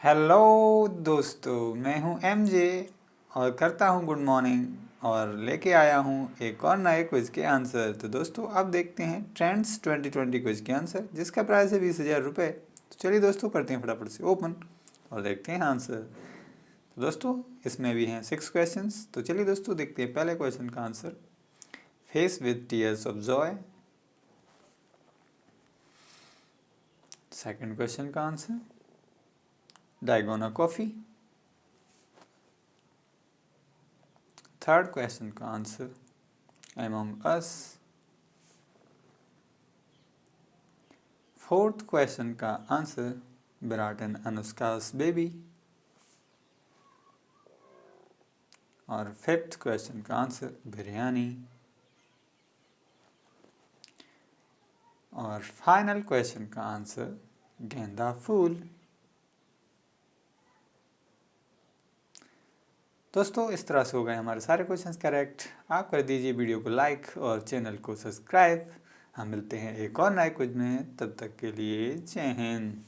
Hello दोस्तों, मैं हूं एमजे और करता हूं गुड मॉर्निंग और लेके आया हूं एक और नए क्विज के आंसर। तो दोस्तों अब देखते हैं ट्रेंड्स 2020 क्विज के आंसर, जिसका प्राइस है 20,000 रुपये। तो चलिए दोस्तों करते हैं फटाफट से ओपन और देखते हैं आंसर। तो दोस्तों इसमें भी हैं 6 क्वेश्चंस। तो चलिए दोस्तों देखते हैं पहले क्वेश्चन का answer. Face with tears of Joy. Second question का आंसर डायगोना कॉफ़ी। थर्ड क्वेश्चन का आंसर अमंग अस। फोर्थ क्वेश्चन का आंसर विराट एंड अनुष्का's बेबी। और फिफ्थ क्वेश्चन का आंसर बिरयानी। और फाइनल क्वेश्चन का आंसर गेंदा फूल। दोस्तों इस तरह से हो गए हमारे सारे क्वेश्चंस करेक्ट। आप कर दीजिए वीडियो को लाइक और चैनल को सब्सक्राइब। हम मिलते हैं एक और नए क्विज में, तब तक के लिए जय हिंद।